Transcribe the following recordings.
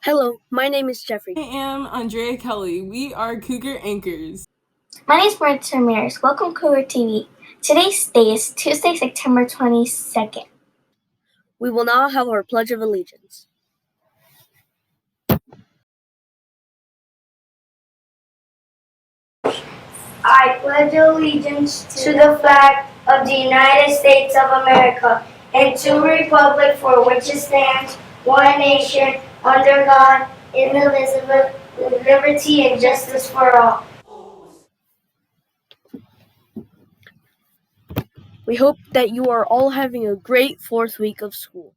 Hello, my name is Jeffrey. I am Andrea Kelly. We are Cougar Anchors. My name is Martin Ramirez. Welcome, Cougar TV. Today's day is Tuesday, September 22nd. We will now have our Pledge of Allegiance. I pledge allegiance to the flag of the United States of America and to the republic for which it stands, one nation, under God, indivisible, with liberty and justice for all. We hope that you are all having a great fourth week of school.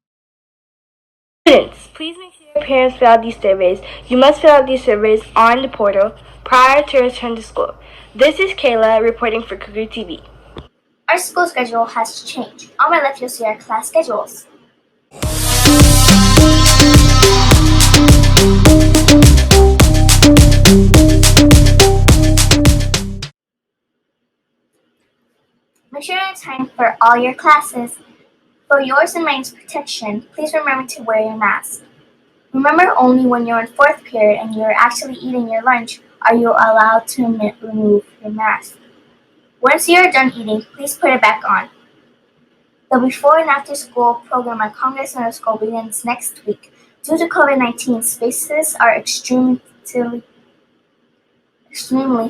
Students, please make sure your parents fill out these surveys. You must fill out these surveys on the portal prior to return to school. This is Kayla reporting for Cougar TV. Our school schedule has changed. On my left, you'll see our class schedules. Make sure you have time for all your classes. For yours and mine's protection, please remember to wear your mask. Remember, only when you're in fourth period and you're actually eating your lunch are you allowed to remove your mask. Once you're done eating, please put it back on. The before and after school program at Congress Middle School begins next week. Due to COVID-19, spaces are extremely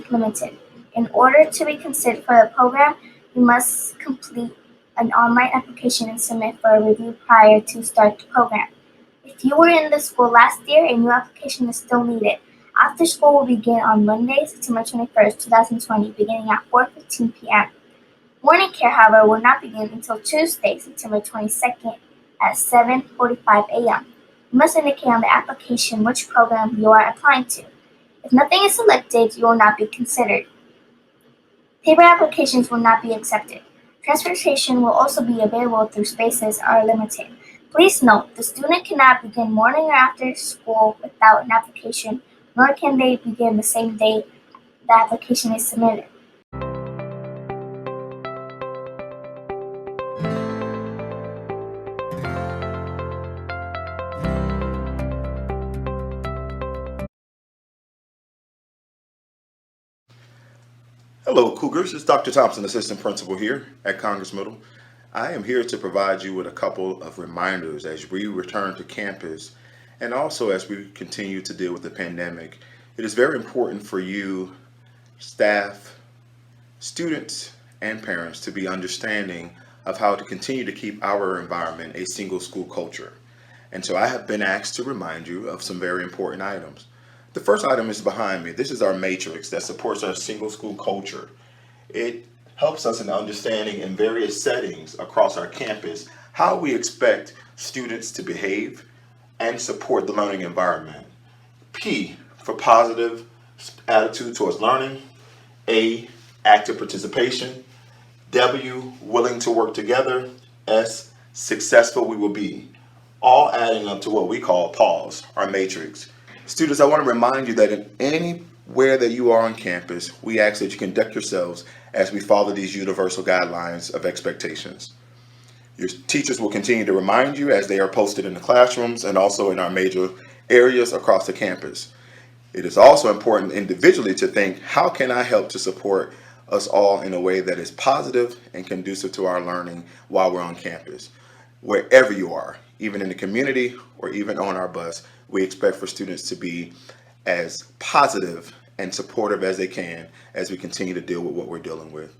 limited. In order to be considered for the program, you must complete an online application and submit for a review prior to start the program. If you were in the school last year, a new application is still needed. After school will begin on Monday, September 21st, 2020, beginning at 4:15 p.m. Morning care, however, will not begin until Tuesday, September 22nd at 7:45 a.m. You must indicate on the application which program you are applying to. If nothing is selected, you will not be considered. Paper applications will not be accepted. Transportation will also be available through spaces are limited. Please note, the student cannot begin morning or after school without an application, nor can they begin the same day the application is submitted. Hello, Cougars. It's Dr. Thompson, Assistant Principal here at Congress Middle. I am here to provide you with a couple of reminders as we return to campus and also as we continue to deal with the pandemic. It is very important for you, staff, students, and parents to be understanding of how to continue to keep our environment a single school culture. And so I have been asked to remind you of some very important items. The first item is behind me. This is our matrix that supports our single school culture. It helps us in understanding in various settings across our campus how we expect students to behave and support the learning environment. P for positive attitude towards learning. A, active participation. W, willing to work together. S, successful we will be. All adding up to what we call PAWS, our matrix. Students, I want to remind you that in anywhere that you are on campus, we ask that you conduct yourselves as we follow these universal guidelines of expectations. Your teachers will continue to remind you as they are posted in the classrooms and also in our major areas across the campus. It is also important individually to think, how can I help to support us all in a way that is positive and conducive to our learning while we're on campus? Wherever you are, even in the community or even on our bus, we expect for students to be as positive and supportive as they can as we continue to deal with what we're dealing with.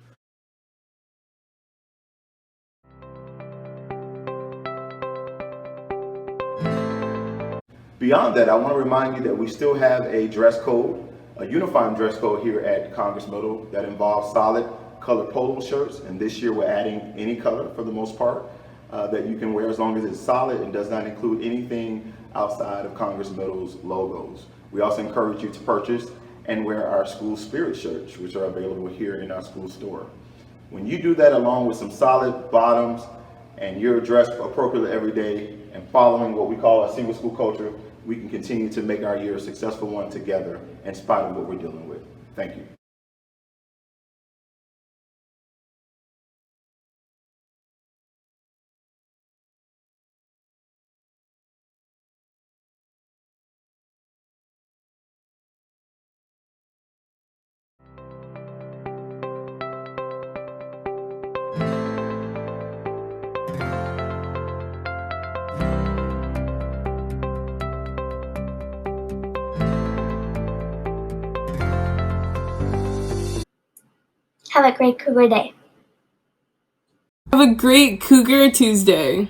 Beyond that, I want to remind you that we still have a dress code, a uniform dress code here at Congress Middle that involves solid colored polo shirts. And this year we're adding any color for the most part that you can wear as long as it's solid and does not include anything outside of Congress Middle's logos. We also encourage you to purchase and wear our school spirit shirts, which are available here in our school store. When you do that along with some solid bottoms and you're dressed appropriately every day and following what we call a single school culture, we can continue to make our year a successful one together in spite of what we're dealing with. Thank you. Have a great Cougar Day. Have a great Cougar Tuesday.